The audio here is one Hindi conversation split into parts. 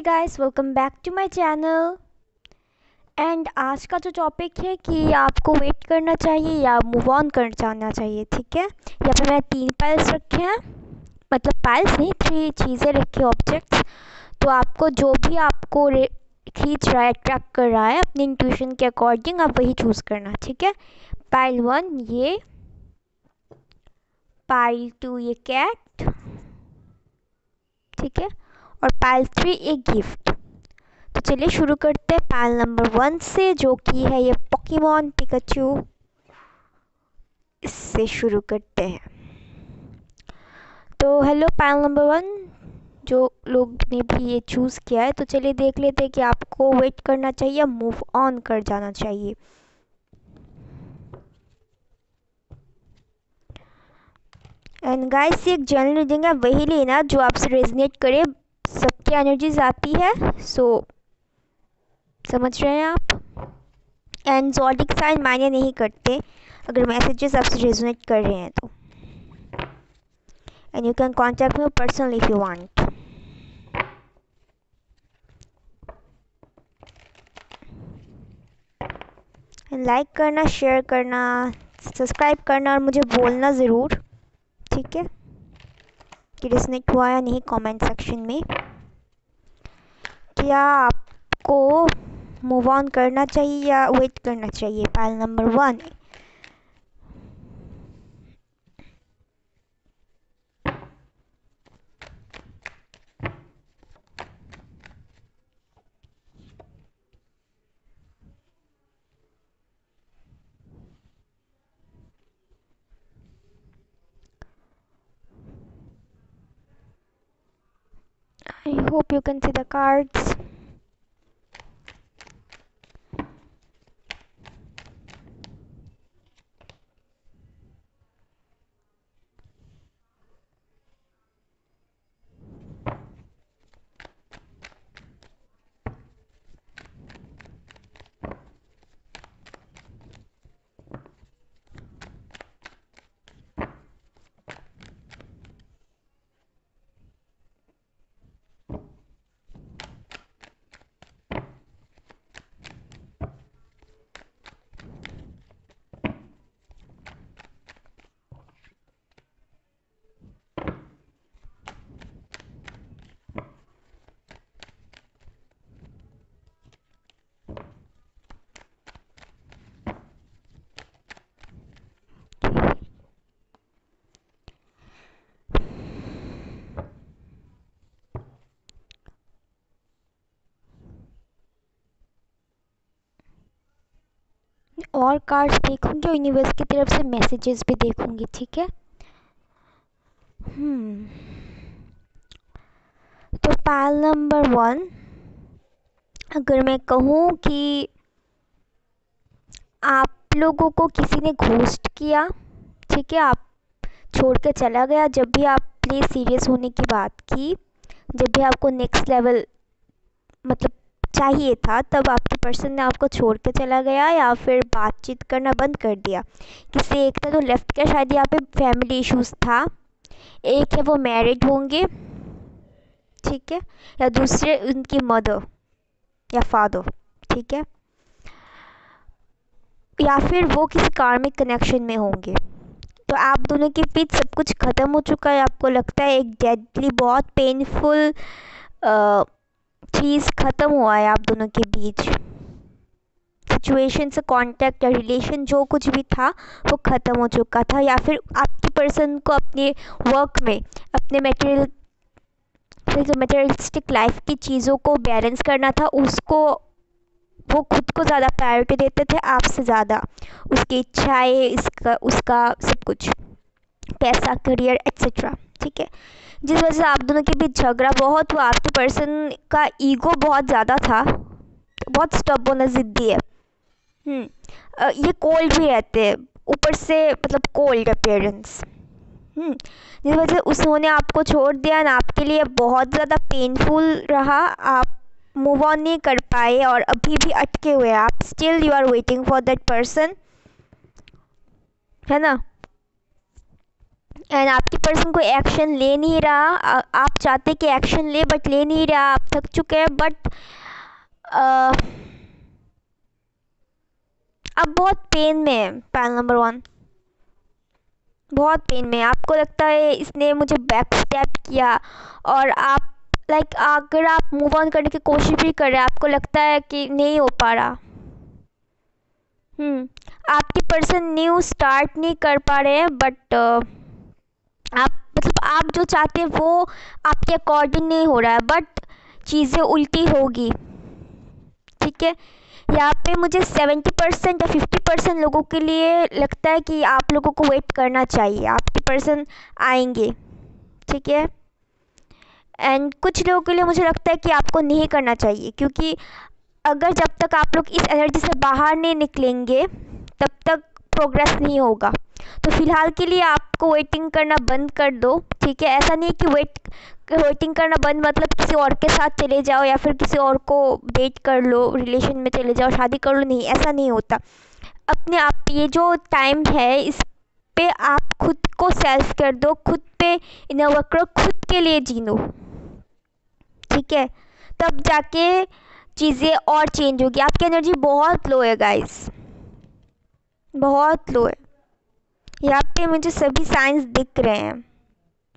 Guys, welcome back to my channel. And आज का जो टॉपिक है कि आपको वेट करना चाहिए या मूव ऑन कर जाना चाहिए। ठीक है, यहाँ पे मैंने 3 पाइल्स रखे हैं, मतलब पाइल्स नहीं, 3 चीज़ें रखी, ऑब्जेक्ट्स। तो आपको जो भी आपको खींच रहा है, अट्रैक्ट कर रहा है, अपनी इंट्यूशन के अकॉर्डिंग आप वही चूज़ करना। ठीक है, पाइल 1 ये, पाइल 2 ये कैट, ठीक है, और पाइल 3 एक गिफ्ट। तो चलिए शुरू करते हैं पाइल नंबर 1 से, जो कि है ये पोकेमॉन पिकाचू। इससे शुरू करते हैं। तो हेलो पाइल नंबर 1, जो लोग ने भी ये चूज़ किया है, तो चलिए देख लेते हैं कि आपको वेट करना चाहिए या मूव ऑन कर जाना चाहिए। एंड गाइस, ये एक जनरल रीडिंग है, वही लेना जो आपसे रेजनेट करे। सबकी एनर्जीज आती है, सो समझ रहे हैं आप। एंड ज़ोडिक साइन मायने नहीं करते अगर मैसेजेस आपसे रेजोनेट कर रहे हैं तो। And you can contact me personally if you want. Like करना, शेयर करना, सब्सक्राइब करना और मुझे बोलना ज़रूर, ठीक है, कि रेजोनेट हुआ या नहीं कमेंट सेक्शन में। क्या आपको मूव ऑन करना चाहिए या वेट करना चाहिए? Pile number 1। I hope you can see the cards. और कार्ड्स देखूंगी और यूनिवर्स की तरफ से मैसेजेस भी देखूंगी, ठीक है। तो पाइल नंबर 1, अगर मैं कहूँ कि आप लोगों को किसी ने घोस्ट किया, ठीक है, आप छोड़ के चला गया, जब भी आपने सीरियस होने की बात की, जब भी आपको नेक्स्ट लेवल मतलब चाहिए था, तब आपके पर्सन ने आपको छोड़ के चला गया या फिर बातचीत करना बंद कर दिया। किसी एक ने तो लेफ्ट किया, शायद यहाँ पे फैमिली इश्यूज था। एक है वो मैरिड होंगे, ठीक है, या दूसरे उनकी मदर या फादर, ठीक है, या फिर वो किसी कार्मिक कनेक्शन में होंगे। तो आप दोनों के बीच सब कुछ ख़त्म हो चुका है। आपको लगता है एक डेडली, बहुत पेनफुल चीज़ ख़त्म हुआ है आप दोनों के बीच। सिचुएशन से कांटेक्ट या रिलेशन जो कुछ भी था वो ख़त्म हो चुका था, या फिर आपकी पर्सन को अपने वर्क में, अपने मटेरियलिस्टिक लाइफ की चीज़ों को बैलेंस करना था। उसको वो खुद को ज़्यादा प्रायोरिटी देते थे आपसे ज़्यादा, उसकी इच्छाएं, इसका उसका सब कुछ, पैसा, करियर एक्सेट्रा, ठीक है। जिस वजह से आप दोनों के बीच झगड़ा बहुत हुआ। आपके पर्सन का ईगो बहुत ज़्यादा था, बहुत स्टबर्न और ज़िद्दी है। ये कोल्ड भी रहते हैं, ऊपर से मतलब कोल्ड अपीयरेंस। जिस वजह से उन्होंने आपको छोड़ दिया ना, आपके लिए बहुत ज़्यादा पेनफुल रहा। आप मूव ऑन नहीं कर पाए और अभी भी अटके हुए हैं आप। Still you are waiting for that person, है ना। एंड आपकी पर्सन कोई एक्शन ले नहीं रहा। आप चाहते कि एक्शन ले बट ले नहीं रहा, आप थक चुके हैं बट आप बहुत पेन में है। पैनल नंबर 1 बहुत पेन में है। आपको लगता है इसने मुझे बैक स्टेप किया, और आप अगर आप मूव ऑन करने की कोशिश भी कर रहे हैं, आपको लगता है कि नहीं हो पा रहा। आपकी पर्सन न्यू स्टार्ट नहीं कर पा रहे हैं, बट आप जो चाहते हैं वो आपके अकॉर्डिंग नहीं हो रहा है, बट चीज़ें उल्टी होगी। ठीक है, यहाँ पे मुझे 70% या 50% लोगों के लिए लगता है कि आप लोगों को वेट करना चाहिए, आपके पर्सन आएंगे। ठीक है, एंड कुछ लोगों के लिए मुझे लगता है कि आपको नहीं करना चाहिए, क्योंकि अगर जब तक आप लोग इस एनर्जी से बाहर नहीं निकलेंगे तब तक प्रोग्रेस नहीं होगा। तो फ़िलहाल के लिए आपको वेटिंग करना बंद कर दो। ठीक है, ऐसा नहीं कि वेटिंग करना बंद मतलब किसी और के साथ चले जाओ या फिर किसी और को डेट कर लो, रिलेशन में चले जाओ, शादी कर लो, नहीं, ऐसा नहीं होता। अपने आप ये जो टाइम है इस पे आप खुद को सेल्फ कर दो, खुद पे इनर वर्क करो, खुद के लिए जीनो। ठीक है, तब जाके चीज़ें और चेंज होगी। आपकी एनर्जी बहुत लो है गाइस, बहुत लो है। यहाँ पे मुझे सभी साइंस दिख रहे हैं।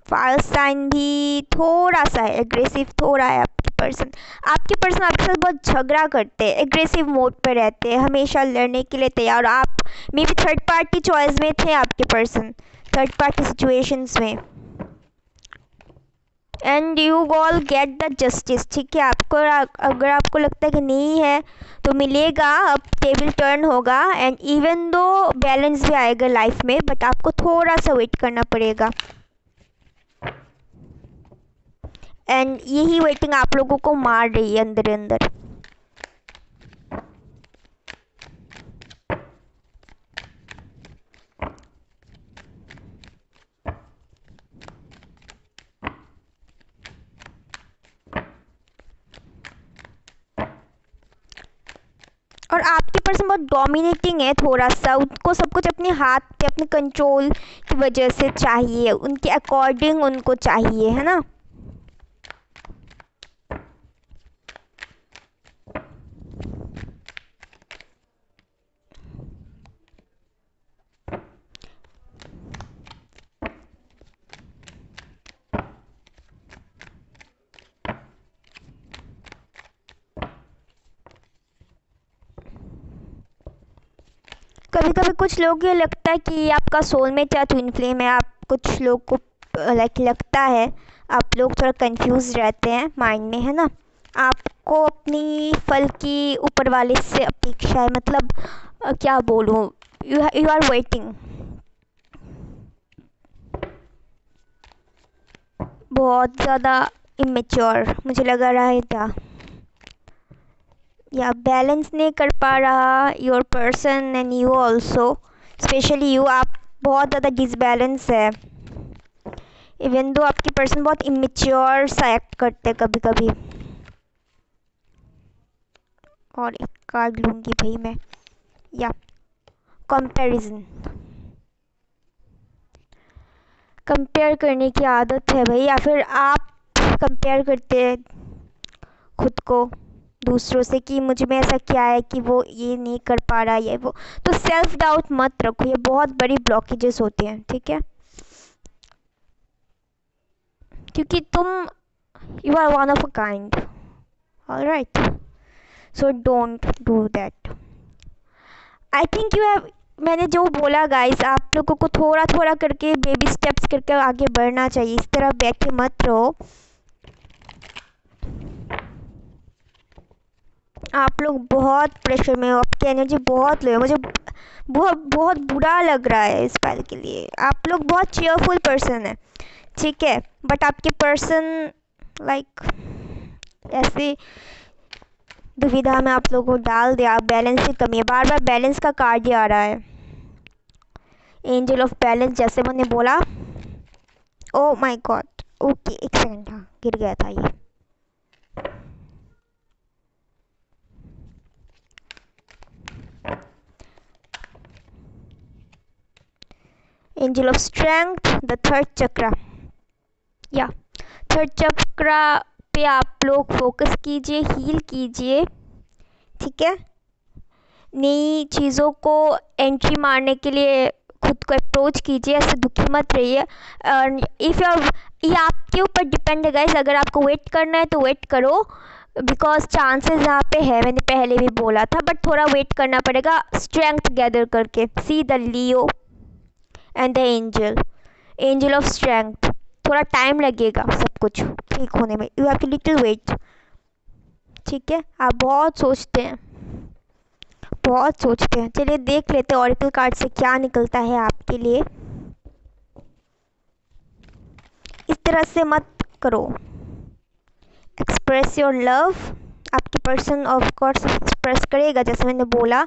फायर साइन भी थोड़ा सा है, एग्रेसिव थोड़ा है आपके पर्सन आपके साथ बहुत झगड़ा करते हैं, एग्रेसिव मोड पे रहते हैं, हमेशा लड़ने के लिए तैयार। आप मे भी थर्ड पार्टी चॉइस में थे, आपके पर्सन थर्ड पार्टी सिचुएशंस में, and you all get the justice. ठीक है, आपको अगर आपको लगता है कि नहीं है तो मिलेगा, अब टेबल टर्न होगा, एंड इवन दो बैलेंस भी आएगा लाइफ में, बट आपको थोड़ा सा वेट करना पड़ेगा। एंड यही वेटिंग आप लोगों को मार रही है अंदर अंदर। और आपकी पर्सन बहुत डोमिनेटिंग है थोड़ा सा, उनको सब कुछ अपने हाथ पे, अपने कंट्रोल की वजह से चाहिए, उनके अकॉर्डिंग उनको चाहिए, है ना। कभी कभी कुछ लोग ये लगता है कि आपका सोलमेट या ट्विन फ्लेम है। आप कुछ लोग को लगता है, आप लोग थोड़ा कंफ्यूज रहते हैं माइंड में, है ना। आपको अपनी फल की ऊपर वाले से अपेक्षा है, मतलब क्या बोलूँ, यू आर वेटिंग। बहुत ज़्यादा इमेच्योर मुझे लगा रहा है था, या बैलेंस नहीं कर पा रहा your person and you also, specially you. आप बहुत ज़्यादा डिसबैलेंस है, इवन दो आपकी पर्सन बहुत इमेच्योर सा एक्ट करते कभी कभी। और एक कार्ड लूँगी भाई मैं, या कंपैरिजन, कंपेयर करने की आदत है भाई, या फिर आप कंपेयर करते हैं खुद को दूसरों से कि मुझ में ऐसा क्या है कि वो ये नहीं कर पा रहा, ये वो। तो सेल्फ डाउट मत रखो, ये बहुत बड़ी ब्लॉकेजेस होते हैं। ठीक है, क्योंकि तुम you are one of a kind, alright, so don't do that. I think you have, मैंने जो बोला गाइस, आप लोगों को थोड़ा थोड़ा करके बेबी स्टेप्स करके आगे बढ़ना चाहिए, इस तरह बैठे मत रहो। आप लोग बहुत प्रेशर में हो, आपकी एनर्जी बहुत लो है, मुझे बहुत बहुत बुरा लग रहा है इस पल के लिए। आप लोग बहुत चेयरफुल पर्सन है, ठीक है, बट आपके पर्सन ऐसे दुविधा में आप लोगों को डाल दिया। आप बैलेंस की कमी है, बार बार बैलेंस का कार्ड ही आ रहा है, एंजल ऑफ बैलेंस, जैसे मैंने बोला। ओ माय गॉड, ओके एक सेकंड, हाँ गिर गया था ये। Angel of strength, the third chakra, या थर्ड चक्रा पे आप लोग फोकस कीजिए, हील कीजिए, ठीक है। नई चीज़ों को एंट्री मारने के लिए खुद को अप्रोच कीजिए, ऐसे दुखी मत रहिए। इफ़ ये आपके ऊपर डिपेंड है गाइस, अगर आपको वेट करना है तो वेट करो, बिकॉज चांसेस यहाँ पे है, मैंने पहले भी बोला था, बट थोड़ा वेट करना पड़ेगा स्ट्रेंथ गैदर करके। See the Leo and the angel of strength, थोड़ा टाइम लगेगा सब कुछ ठीक होने में, you have to little wait, ठीक है। आप बहुत सोचते हैं, बहुत सोचते हैं। चलिए देख लेते हैं ऑरेकल कार्ड से क्या निकलता है आपके लिए। इस तरह से मत करो, एक्सप्रेस योर लव। आपकी पर्सन ऑफ कोर्स एक्सप्रेस करेगा, जैसे मैंने बोला,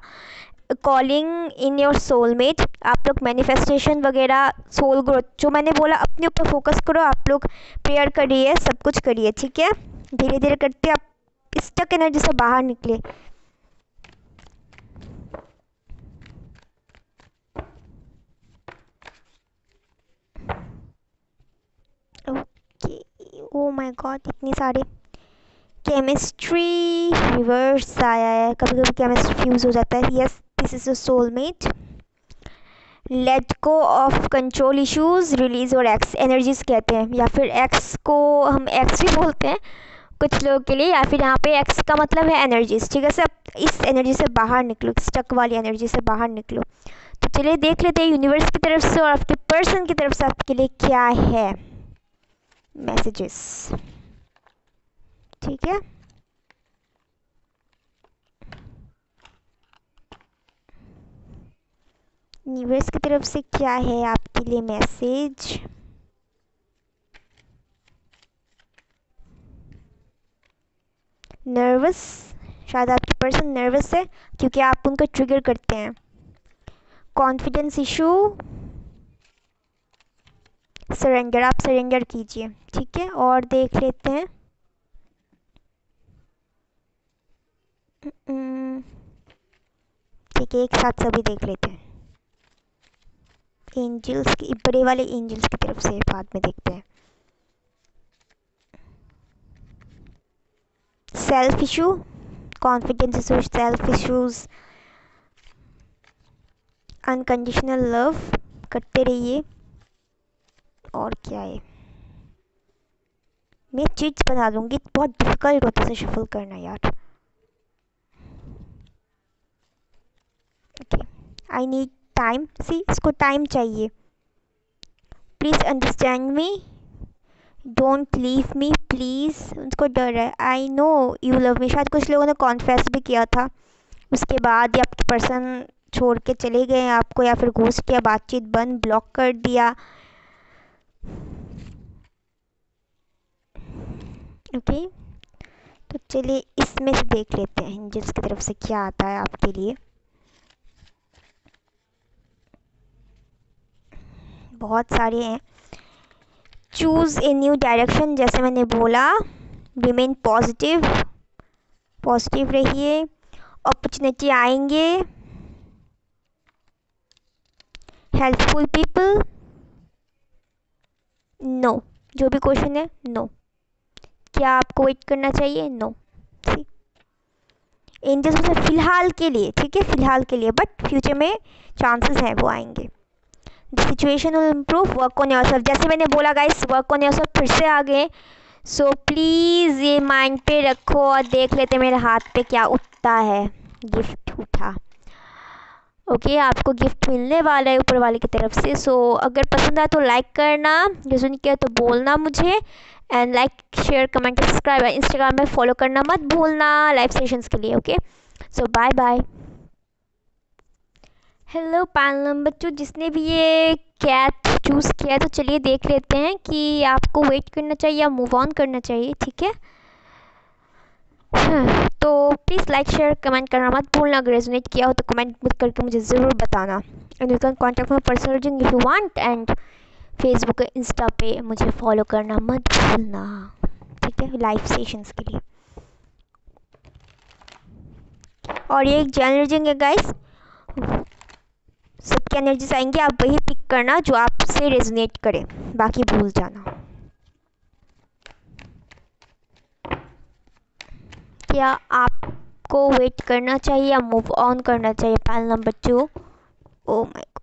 कॉलिंग इन योर सोलमेट। आप लोग मैनिफेस्टेशन वगैरह, सोल ग्रोथ, जो मैंने बोला, अपने ऊपर फोकस करो। आप लोग प्रेयर करिए, सब कुछ करिए, ठीक है। धीरे धीरे करते आप स्टक एनर्जी से बाहर निकले। ओ माय गॉड, इतनी सारे केमिस्ट्री रिवर्स आया है। कभी कभी केमिस्ट्री फ्यूज हो जाता है। Yes, this is a soulmate. Let go of control issues, release और एक्स एनर्जीज कहते हैं, या फिर एक्स को हम एक्स भी बोलते हैं कुछ लोगों के लिए, या फिर यहाँ पे एक्स का मतलब है एनर्जीज, ठीक है। सब इस एनर्जी से बाहर निकलो, स्टक वाली एनर्जी से बाहर निकलो। तो चलिए देख लेते हैं यूनिवर्स की तरफ से और आपके पर्सन की तरफ से आपके लिए क्या है मैसेजेस, ठीक है। यूनिवर्स की तरफ से क्या है आपके लिए मैसेज। नर्वस, शायद आपकी पर्सन नर्वस है क्योंकि आप उनको ट्रिगर करते हैं। कॉन्फिडेंस इशू, सरेंडर, आप सरेंडर कीजिए, ठीक है। और देख लेते हैं, ठीक है, एक साथ सभी देख लेते हैं। एंजल्स की, बड़े वाले एंजल्स की तरफ से बाद में देखते हैं। Self issue, confidence issue, self issues, unconditional love करते रहिए। और क्या है, मैं चीज बना दूंगी, बहुत डिफिकल्ट होता है शफल करना यार। ओके, आई नीड टाइम, सी इसको टाइम चाहिए। Please understand me, don't leave me please. उनको डर है, I know you love me. शायद कुछ लोगों ने कॉन्फेस भी किया था, उसके बाद या आपकी पर्सन छोड़ के चले गए आपको, या फिर घोस्ट किया, बातचीत बंद, ब्लॉक कर दिया। ओके, तो चलिए इसमें से देख लेते हैं एंजल्स की तरफ से क्या आता है आपके लिए। बहुत सारे हैं। चूज़ ए न्यू डायरेक्शन, जैसे मैंने बोला, रिमेन पॉजिटिव, पॉजिटिव रहिए, अपॉर्चुनिटी आएंगे। हेल्पफुल पीपल, नो, जो भी क्वेश्चन है नो। क्या आपको वेट करना चाहिए, नो। एंजल्स में फिलहाल के लिए, ठीक है, फिलहाल के लिए, बट फ्यूचर में चांसेस हैं वो आएंगे। The situation will improve, work on yourself, जैसे मैंने बोला गाइस, वर्क ऑन योरसेल्फ फिर से आ गए। सो प्लीज़ ये माइंड पे रखो और देख लेते मेरे हाथ पे क्या उठता है। गिफ्ट उठा, ओके, आपको गिफ्ट मिलने वाला है ऊपर वाले की तरफ से। सो अगर पसंद आए तो लाइक करना, रेजोनेट किया तो बोलना मुझे, and like share comment subscribe, Instagram में फॉलो करना मत भूलना लाइव सेशंस के लिए। Okay, so bye bye. Hello panel number 2, जिसने भी ये कैट चूज़ किया है, तो चलिए देख लेते हैं कि आपको वेट करना चाहिए या मूव ऑन करना चाहिए, ठीक है। तो प्लीज़ लाइक शेयर कमेंट करना मत भूलना। अगर रेजोनेट किया हो तो कमेंट करके मुझे ज़रूर बताना। And you can contact my personal if you want, and Facebook Insta पे मुझे फॉलो करना मत भूलना, ठीक है, लाइव सेशंस के लिए। और ये एक जनरल रीडिंग है गाइस, सबकी एनर्जीज आएंगी, आप वही पिक करना जो आपसे रेजोनेट करे, बाकी भूल जाना। क्या आपको वेट करना चाहिए या मूव ऑन करना चाहिए? Panel number 2। O my God.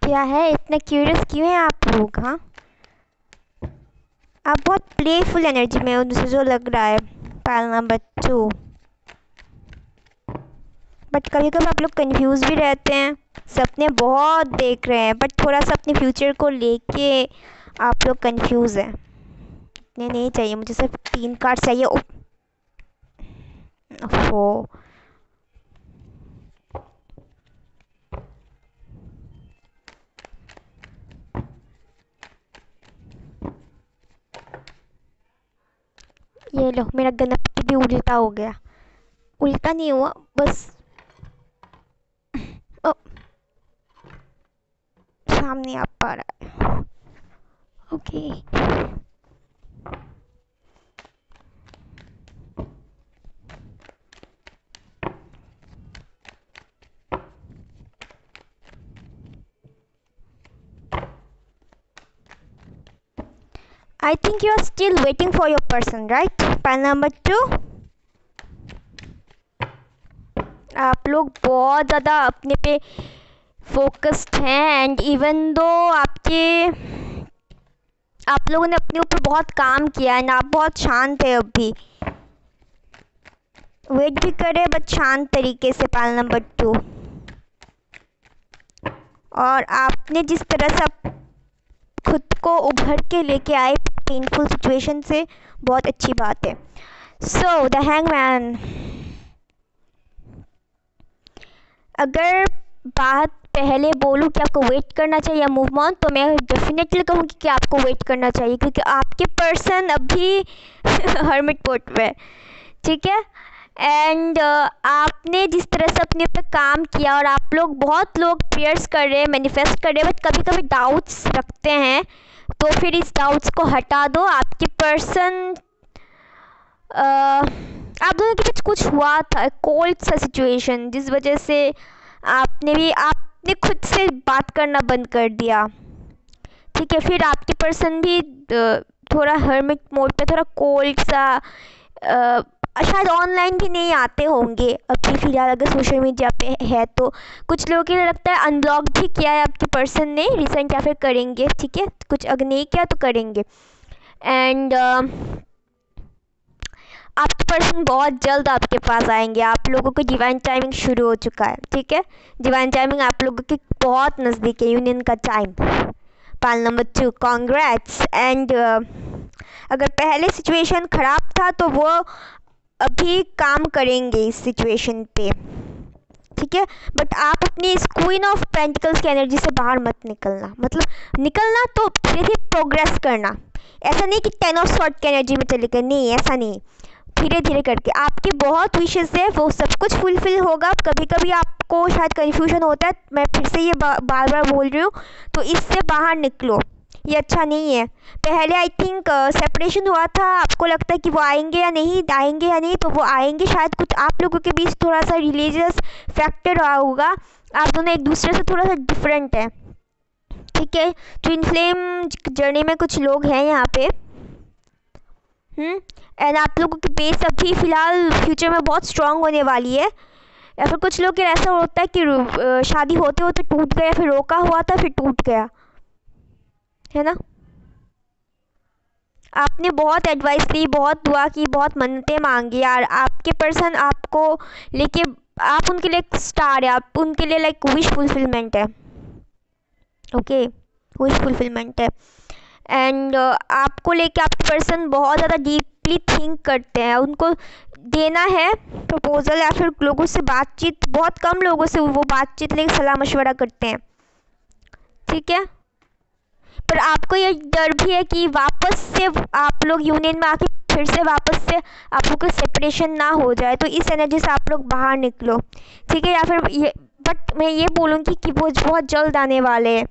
क्या है, इतना क्यूरियस क्यों है आप लोग? हाँ, आप बहुत प्लेफुल एनर्जी में हो, मुझे जो लग रहा है। Panel number 2। बट कभी कभी आप लोग कंफ्यूज भी रहते हैं, सपने बहुत देख रहे हैं, बट थोड़ा सा अपने फ्यूचर को लेके आप लोग कंफ्यूज हैं। इतने नहीं चाहिए मुझे, सिर्फ 3 कार्ड चाहिए। ओहो, ये लो, मेरा गणपति भी उल्टा हो गया। उल्टा नहीं हुआ, बस ओ, सामने आ पा रहा है। Okay, I think you are still waiting for your person, right? Panel number 2। आप लोग बहुत ज़्यादा अपने पे फोकस्ड हैं, एंड इवन दो आप लोगों ने अपने ऊपर बहुत काम किया है, आप बहुत शांत है, अभी वेट भी करे बट शांत तरीके से। Panel number 2। और आपने जिस तरह से खुद को उभर के लेके आए पेनफुल सिचुएशन से, बहुत अच्छी बात है। सो द हैंगमैन, अगर बात पहले बोलूँ कि आपको वेट करना चाहिए या मूव ऑन, तो मैं डेफिनेटली कहूँगी कि आपको वेट करना चाहिए, क्योंकि आपके पर्सन अभी हर्मिट मोड में, ठीक है। एंड आपने जिस तरह से अपने ऊपर काम किया, और आप लोग बहुत लोग प्रेयर्स कर रहे हैं, मैनिफेस्ट कर रहे हैं, बट कभी कभी डाउट्स रखते हैं, तो फिर इस डाउट्स को हटा दो। आपके पर्सन, आप दोनों के बीच कुछ हुआ था, कोल्ड सा सिचुएशन, जिस वजह से आपने खुद से बात करना बंद कर दिया, ठीक है। फिर आपके पर्सन भी थोड़ा हर्मिट मोड पे, थोड़ा कोल्ड सा, शायद ऑनलाइन भी नहीं आते होंगे अभी फ़िलहाल, अगर सोशल मीडिया पे है तो। कुछ लोगों के लिए लगता है अनब्लॉक भी किया है आपके पर्सन ने रिसेंट, या फिर करेंगे, ठीक है। कुछ अगर नहीं किया तो करेंगे। एंड आपके पर्सन बहुत जल्द आपके पास आएंगे, आप लोगों की डिवाइन टाइमिंग शुरू हो चुका है, ठीक है। डिवाइन टाइमिंग आप लोगों के बहुत नज़दीक है, यूनियन का time. Panel number 2, congrats. And अगर पहले सिचुएशन ख़राब था तो वो अभी काम करेंगे इस सिचुएशन पे, ठीक है। बट आप अपनी इस क्वीन ऑफ पेंटिकल्स की एनर्जी से बाहर मत निकलना, मतलब निकलना तो धीरे धीरे प्रोग्रेस करना, ऐसा नहीं कि 10 ऑफ सॉर्ड की एनर्जी में चले गए, नहीं, ऐसा नहीं। धीरे धीरे करके आपकी बहुत विशेष है, वो सब कुछ फुलफिल होगा। कभी कभी आपको शायद कन्फ्यूजन होता है, मैं फिर से ये बार बार बोल रही हूँ, तो इससे बाहर निकलो, ये अच्छा नहीं है। पहले आई थिंक सेपरेशन हुआ था, आपको लगता है कि वो आएंगे या नहीं, तो वो आएंगे। शायद कुछ आप लोगों के बीच थोड़ा सा रिलीजियस फैक्टर रहा होगा, आप दोनों एक दूसरे से थोड़ा सा डिफरेंट है, ठीक है। ट्विन फ्लेम जर्नी में कुछ लोग हैं यहाँ पे, एंड आप लोगों की बेस अभी फ़िलहाल फ्यूचर में बहुत स्ट्रांग होने वाली है। या फिर कुछ लोग के ऐसा होता है कि शादी होते होते टूट गया, फिर रोका हुआ था फिर टूट गया, है ना। आपने बहुत एडवाइस ली, बहुत दुआ की, बहुत मन्नतें मांगी यार। आपके पर्सन आपको लेके, आप उनके लिए एक स्टार है, आप उनके लिए लाइक विश फुलफिलमेंट है, ओके, विश फुलफिलमेंट है। एंड आपको लेके आपके पर्सन बहुत ज़्यादा डीपली थिंक करते हैं। उनको देना है प्रपोज़ल या फिर लोगों से बातचीत, बहुत कम लोगों से वो बातचीत लेके सलाह मशवरा करते हैं, ठीक है। पर आपको ये डर भी है कि वापस से आप लोग यूनियन में आके फिर से वापस से आप लोग का सेपरेशन ना हो जाए, तो इस एनर्जी से आप लोग बाहर निकलो, ठीक है। या फिर ये, बट मैं ये बोलूँगी कि वो बहुत जल्द आने वाले हैं,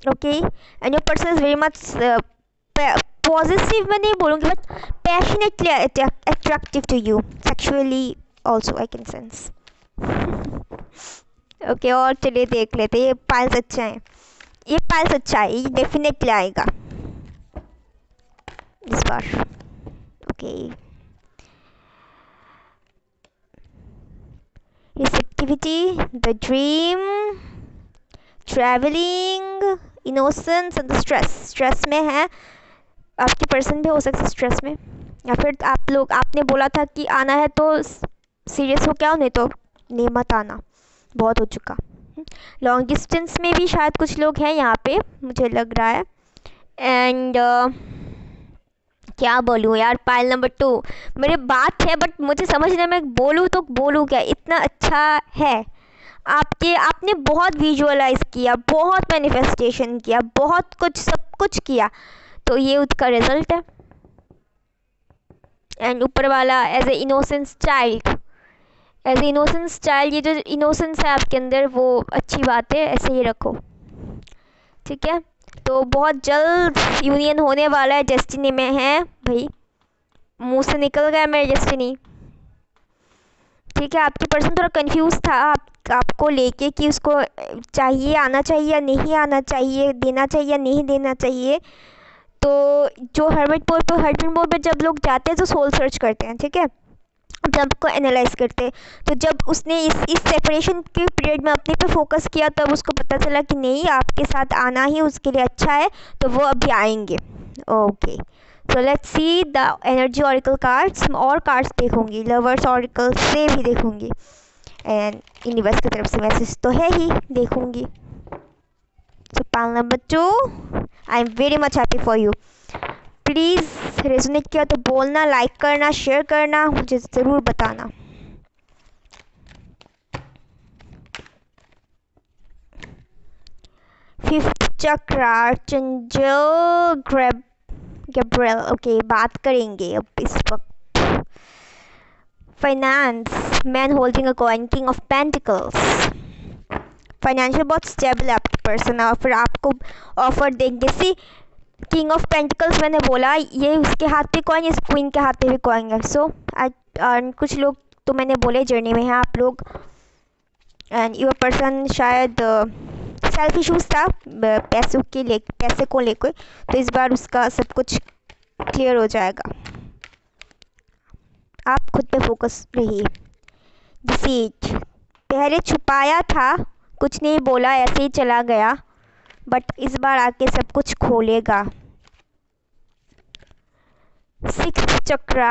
okay. And your person is very much positive, मैं नहीं बोलूँगी, but passionately attractive to you sexually also, I can sense. Okay, और चलिए देख लेते हैं। ये पाइल्स अच्छा है, ये पाइल्स अच्छा है, ये डेफिनेटली आएगा इस बार, okay. Receptivity, the dream, travelling, innocence and stress में है। आपकी पर्सन भी हो सकता है स्ट्रेस में, या फिर आप लोग, आपने बोला था कि आना है तो सीरियस हो क्या हो, नहीं तो नहीं मत आना, बहुत हो चुका। लॉन्ग डिस्टेंस में भी शायद कुछ लोग हैं यहाँ पे, मुझे लग रहा है। एंड क्या बोलूँ यार, पाइल नंबर 2 मेरे बात है, बट मुझे समझने में बोलूँ तो बोलूँ क्या, इतना अच्छा है। आपने बहुत विजुअलाइज किया, बहुत मैनिफेस्टेशन किया, बहुत कुछ, सब कुछ किया, तो ये उसका रिजल्ट है। एंड ऊपर वाला as a innocence child, as a innocence child, ये जो इनोसेंस है आपके अंदर वो अच्छी बात है, ऐसे ही रखो, ठीक है। तो बहुत जल्द यूनियन होने वाला है, डेस्टिनी में है भाई, मुंह से निकल गया मेरे डेस्टिनी, ठीक है। आपकी पर्सन थोड़ा कंफ्यूज था आपको लेके कि उसको चाहिए, आना चाहिए या नहीं आना चाहिए, देना चाहिए या नहीं देना चाहिए। तो जो हर्मिट मोड पे जब लोग जाते हैं तो सोल सर्च करते हैं, ठीक है, जब को एनालाइज करते हैं। तो जब उसने इस सेपरेशन के पीरियड में अपने पे फोकस किया, तब उसको पता चला कि नहीं, आपके साथ आना ही उसके लिए अच्छा है, तो वो अभी आएंगे, okay. So let's see the energy auricle cards, और कार्ड्स देखूंगी, लवर्स ऑरिकल से भी देखूंगी, एंड यूनिवर्स की तरफ से मैसेज तो है ही, देखूंगी। सो pile number 2, I am very much happy for you. Please resonate किया तो बोलना, लाइक करना, शेयर करना, मुझे ज़रूर बताना। फिफ्थ चक्र, आर्चेंजल गैब्रिएल, ओके, बात करेंगे अब इस वक्त। Finance, man holding a coin, king of pentacles, financial बहुत स्टेबल है आपकी पर्सन, और फिर आपको ऑफर देंगे। सी किंग ऑफ पेंटिकल्स मैंने बोला, ये उसके हाथ पे कॉइन, इस क्वीन के हाथ पे भी कॉइन है। सो कुछ लोग तो मैंने बोले जर्नी में हैं आप लोग, एंड योर पर्सन शायद सेल्फ इशूज़ था पैसे को लेकर, तो इस बार उसका सब कुछ क्लियर हो जाएगा। आप खुद पे फोकस रहिए। डिसीट, पहले छुपाया था, कुछ नहीं बोला, ऐसे ही चला गया, बट इस बार आके सब कुछ खोलेगा। सिक्स्थ चक्रा,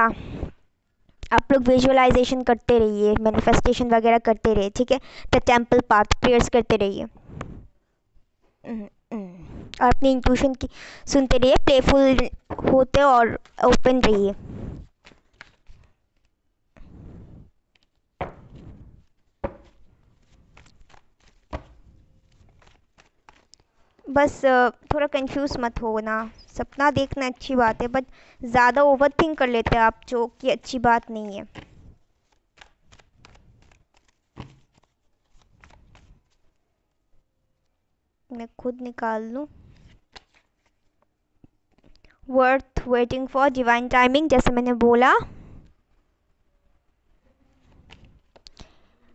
आप लोग विजुअलाइजेशन करते रहिए, मैनिफेस्टेशन वगैरह करते रहिए, ठीक है। द टेम्पल पाथ, प्रेयर्स करते रहिए, और अपनी इंट्यूशन की सुनते रहिए, प्लेफुल होते और ओपन रहिए। बस थोड़ा कंफ्यूज मत होना, सपना देखना अच्छी बात है, बट ज़्यादा ओवर थिंक कर लेते हैं आप, जो कि अच्छी बात नहीं है। मैं खुद निकाल लूँ। Worth waiting for, divine timing, जैसे मैंने बोला।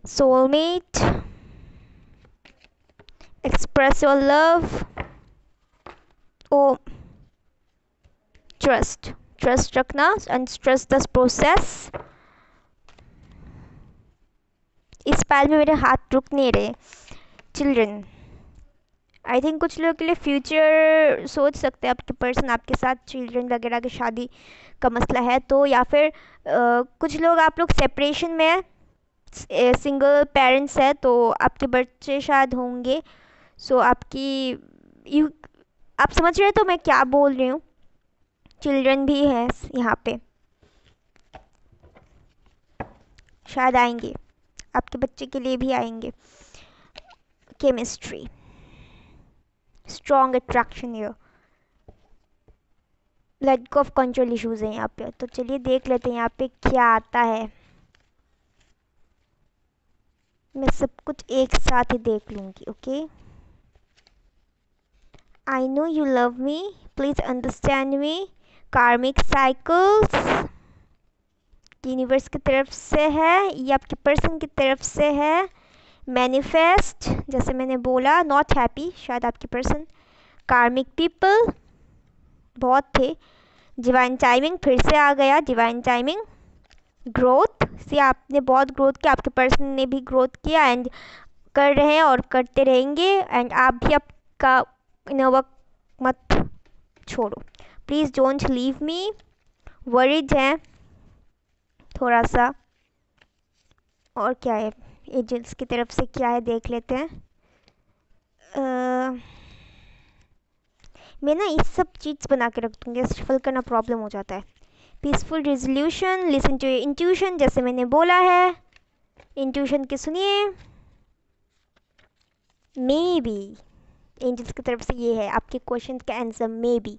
Soulmate, express your love, or trust रखना and trust the process। इस पाल में मेरे हाथ रुक नहीं रहे। चिल्ड्रन, आई थिंक कुछ लोगों के लिए फ्यूचर सोच सकते हैं आपके पर्सन, आपके साथ चिल्ड्रन वगैरह की शादी का मसला है तो, या फिर कुछ लोग, आप लोग सेपरेशन में है, सिंगल पेरेंट्स है, तो आपके बच्चे शायद होंगे। सो आपकी यू आप समझ रहे हो तो मैं क्या बोल रही हूँ। चिल्ड्रन भी है यहाँ पे, शायद आएंगे, आपके बच्चे के लिए भी आएंगे। Chemistry, strong attraction year, lack of control issues है यहाँ पे। तो चलिए देख लेते हैं यहाँ पे क्या आता है। मैं सब कुछ एक साथ ही देख लूँगी। Okay, I know you love me, please understand me, कार्मिक साइकिल्स, यूनिवर्स की तरफ से है या आपके पर्सन की तरफ से है। मैनिफेस्ट, जैसे मैंने बोला, नॉट हैप्पी, शायद आपके पर्सन। कार्मिक पीपल बहुत थे। डिवाइन टाइमिंग फिर से आ गया, डिवाइन टाइमिंग। ग्रोथ से आपने बहुत ग्रोथ किया, आपके पर्सन ने भी ग्रोथ किया एंड कर रहे हैं और करते रहेंगे। एंड आप भी आपका इनर मत छोड़ो, please don't leave me. Worried हैं थोड़ा सा। और क्या है एजेंट्स की तरफ से, क्या है देख लेते हैं। मैं ना ये सब चीज़ बना के रख दूँगी, शफल करना प्रॉब्लम हो जाता है। Peaceful resolution, listen to your intuition, जैसे मैंने बोला है, इंट्यूशन के सुनिए। मे बी एंजल्स की तरफ से ये है, आपके क्वेश्चन का answer may be.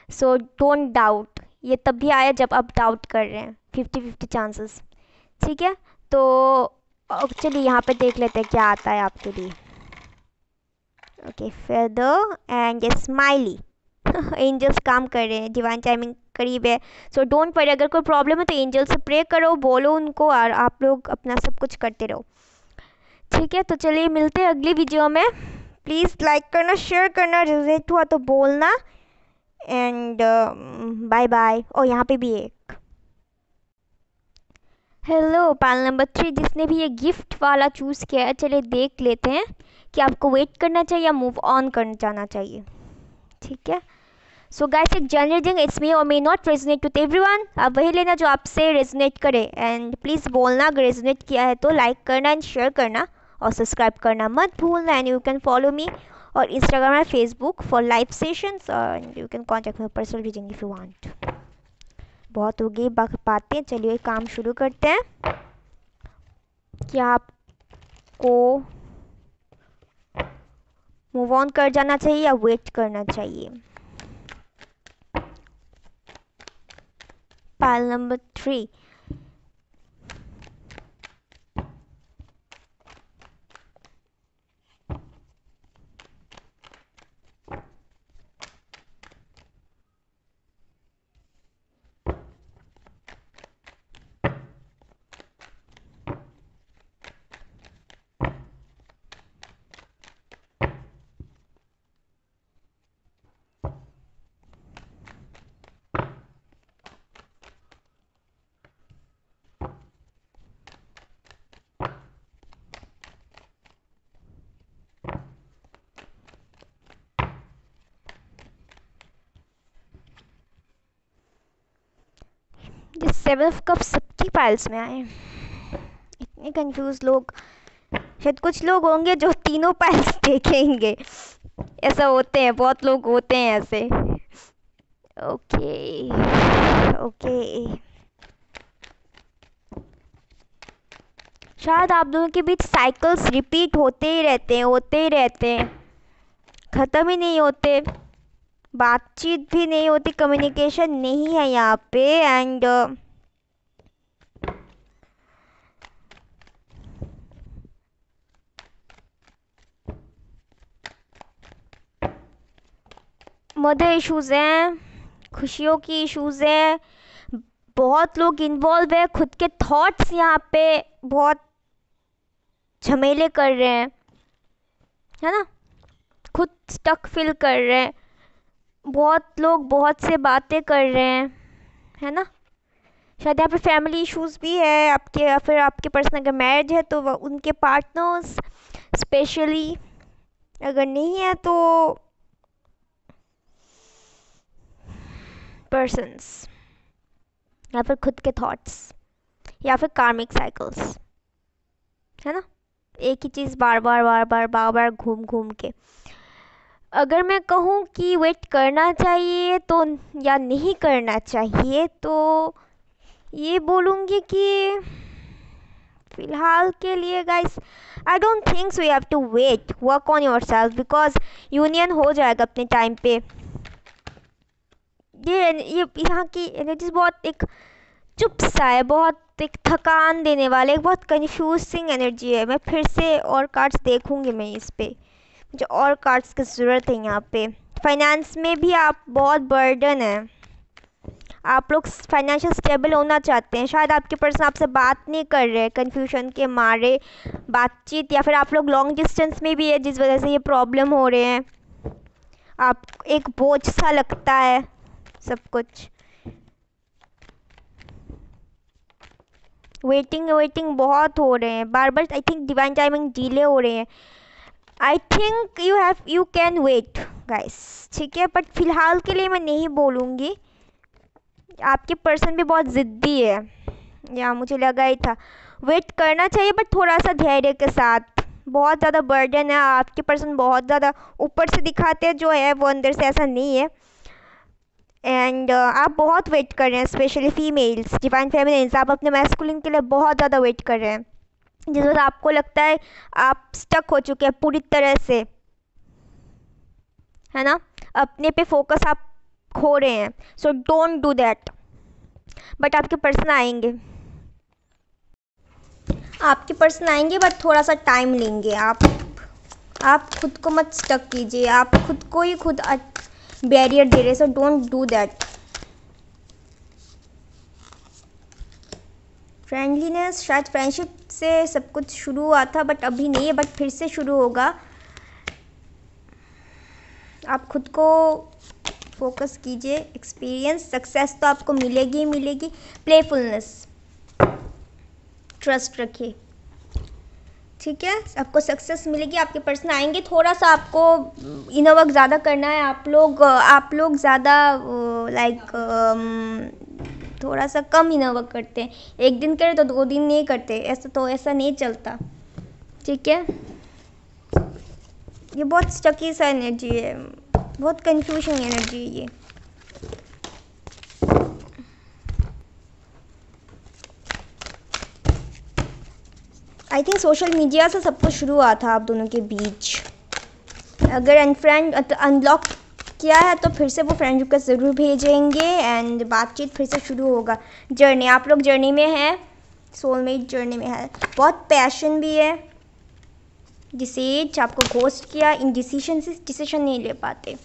So don't doubt, ये तब भी आया जब आप डाउट कर रहे हैं। 50-50 चांसेस, ठीक है। तो चलिए यहाँ पे देख लेते हैं क्या आता है आपके लिए। Okay, feather and smiley. Angels काम कर रहे हैं, डिवाइन टाइमिंग करीब है। सो डोंट वरी, अगर कोई प्रॉब्लम है तो एंजल से प्रे करो, बोलो उनको, और आप लोग अपना सब कुछ करते रहो, ठीक है। तो चलिए मिलते हैं अगली वीडियो में। प्लीज़ लाइक करना, शेयर करना, रिलेट हुआ तो बोलना। And bye bye. और यहाँ पे भी एक हेलो पाल नंबर 3, जिसने भी ये गिफ्ट वाला चूज़ किया है, चलिए देख लेते हैं कि आपको वेट करना चाहिए या मूव ऑन करना जाना चाहिए, ठीक है। सो गाइस, एक जनरल थिंग, इट्स मे और may not resonate with everyone. आप वही लेना जो आपसे रेजोनेट करे। एंड प्लीज़ बोलना अगर रेजोनेट किया है तो, लाइक करना एंड शेयर करना और सब्सक्राइब करना मत भूलना। And you can follow me on Instagram and Facebook for live sessions, and you can contact me personal reading if you want. बहुत हो गई बातें, चलिए काम शुरू करते हैं। क्या आपको मूव ऑन कर जाना चाहिए या वेट करना चाहिए? पाइल नंबर 3, ये 7 ऑफ कप सबकी पाइल्स में आए। इतने कंफ्यूज लोग, शायद कुछ लोग होंगे जो तीनों पाइल्स देखेंगे। ऐसा होते हैं, बहुत लोग होते हैं ऐसे। ओके ओके, शायद आप दोनों के बीच साइकिल्स रिपीट होते ही रहते हैं, ख़त्म ही नहीं होते, बातचीत भी नहीं होती, कम्युनिकेशन नहीं है यहाँ पे। एंड मदर इश्यूज़ हैं, खुशियों की इश्यूज़ हैं, बहुत लोग इन्वॉल्व है, खुद के थॉट्स यहाँ पे बहुत झमेले कर रहे हैं, है ना, खुद स्टक फील कर रहे हैं, बहुत लोग बहुत से बातें कर रहे हैं, है ना। शायद यहाँ पे फैमिली इश्यूज़ भी है आपके, या फिर आपके पर्सन अगर मैरिज है तो उनके पार्टनर्स स्पेशली, अगर नहीं है तो पर्सन्स, या फिर खुद के थॉट्स, या फिर कार्मिक साइकिल्स, है ना, एक ही चीज़ बार बार घूम घूम के। अगर मैं कहूँ कि वेट करना चाहिए तो या नहीं करना चाहिए, तो ये बोलूँगी कि फ़िलहाल के लिए guys I don't think so you have to wait, work on your self, because union हो जाएगा अपने टाइम पे। ये यहाँ की एनर्जीज बहुत एक चुप सा है, बहुत एक थकान देने वाले, एक बहुत कंफ्यूजिंग एनर्जी है। मैं फिर से और कार्ड्स देखूंगी मैं इस पे, मुझे और कार्ड्स की ज़रूरत है यहाँ पे। फाइनेंस में भी आप बहुत बर्डन है, आप लोग फाइनेंशियल स्टेबल होना चाहते हैं, शायद आपके पर्सन आपसे बात नहीं कर रहे कन्फ्यूजन के मारे बातचीत, या फिर आप लोग लॉन्ग डिस्टेंस में भी है जिस वजह से ये प्रॉब्लम हो रहे हैं। आप एक बोझ सा लगता है सब कुछ, वेटिंग बहुत हो रहे हैं बार बार। I think divine timing delay हो रहे हैं। I think you can wait guys, ठीक है, बट फिलहाल के लिए मैं नहीं बोलूँगी। आपके पर्सन भी बहुत ज़िद्दी है, या मुझे लगा ही था। वेट करना चाहिए बट थोड़ा सा धैर्य के साथ। बहुत ज़्यादा बर्डन है, आपके पर्सन बहुत ज़्यादा ऊपर से दिखाते हैं, जो है वो अंदर से ऐसा नहीं है। एंड आप बहुत वेट कर रहे हैं, स्पेशली फीमेल्स, डिवाइन फेमिनिन्स, आप अपने मैस्कुलिन के लिए बहुत ज़्यादा वेट कर रहे हैं, जिस वजह आपको लगता है आप स्टक हो चुके हैं पूरी तरह से, है ना, अपने पे फोकस आप खो रहे हैं। सो डोंट डू दैट। बट आपके पर्सन आएंगे, बट थोड़ा सा टाइम लेंगे। आप खुद को मत स्टक कीजिए, आप खुद को ही खुद बैरियर दे रहे, सो डोंट डू दैट। फ्रेंडलीनेस, शायद फ्रेंडशिप से सब कुछ शुरू हुआ था बट अभी नहीं है, बट फिर से शुरू होगा। आप खुद को फोकस कीजिए, एक्सपीरियंस, सक्सेस तो आपको मिलेगी ही मिलेगी। प्लेफुलनेस, ट्रस्ट रखिए, ठीक है, आपको सक्सेस मिलेगी, आपके पर्सन आएंगे। थोड़ा सा आपको इनर वर्क ज़्यादा करना है। आप लोग ज़्यादा थोड़ा सा कम इनर वर्क करते हैं, एक दिन करें तो 2 दिन नहीं करते, ऐसा नहीं चलता, ठीक है। ये बहुत स्टकी सा एनर्जी है, बहुत कंफ्यूजन एनर्जी है ये। आई थिंक सोशल मीडिया से सब कुछ शुरू हुआ था आप दोनों के बीच। अगर अनलॉक किया है तो फिर से वो फ्रेंड रिक्वेस्ट ज़रूर भेजेंगे एंड बातचीत फिर से शुरू होगा। जर्नी, आप लोग जर्नी में हैं, सोलमेट जर्नी में है, बहुत पैशन भी है। डिसीज, आपको घोस्ट किया, इन डिसीजन से डिसीजन नहीं ले पाते।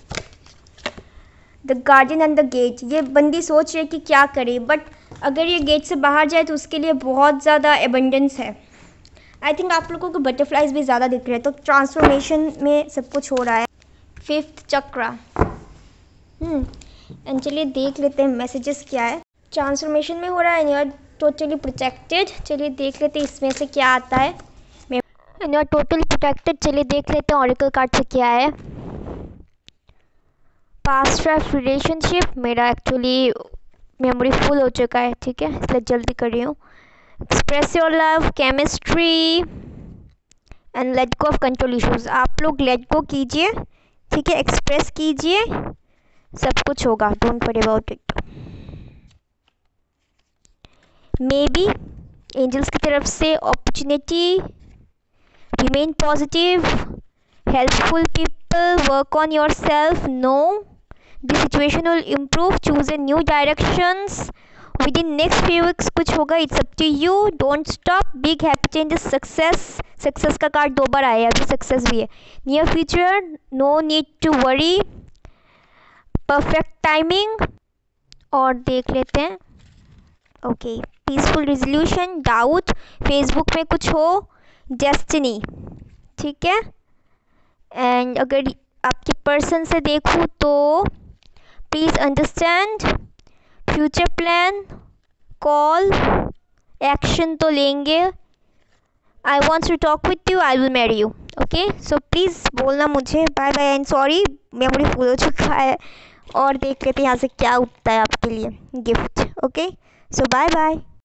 The guardian and the gate, ये बंदी सोच रही है कि क्या करे, बट अगर ये गेट से बाहर जाए तो उसके लिए बहुत ज़्यादा एबंडेंस है। आई थिंक आप लोगों को बटरफ्लाइज भी ज़्यादा दिख रहे हैं, तो ट्रांसफॉर्मेशन में सब कुछ हो रहा है। 5th चक्रा, एंड चलिए देख लेते हैं मैसेजेस क्या है। ट्रांसफॉर्मेशन में हो रहा है, यू आर टोटली प्रोटेक्टेड। चलिए देख लेते हैं इसमें से क्या आता है। यू आर टोटली प्रोटेक्टेड, चलिए देख लेते हैं ऑरेकल कार्ड से क्या है। पास्ट लाइफ रिलेशनशिप, मेरा एक्चुअली मेमोरी फुल हो चुका है, ठीक है, इसलिए जल्दी कर रही हूँ। Express your love, chemistry and let go of control issues. आप लोग लेट गो कीजिए, ठीक है, एक्सप्रेस कीजिए, सब कुछ होगा, don't worry about it. Maybe angels की तरफ से opportunity, remain positive, helpful people, work on your self, know the situation will improve, choose a new directions within next few weeks. कुछ होगा, it's up to you, don't stop, big happy changes, success का कार्ड 2 बार आया, अभी सक्सेस भी है। Near future, no need to worry, perfect timing. और देख लेते हैं, okay, peaceful resolution, doubt, Facebook में कुछ हो, डेस्टिनी, ठीक है। एंड अगर आपके पर्सन से देखूँ तो please understand, future plan, call, action तो लेंगे। I want to talk with you, I will marry you, okay. So please बोलना मुझे, bye bye and sorry, memory full हो चुका है। और देख लेते हैं यहाँ से क्या उठता है आपके लिए gift, okay. So bye bye.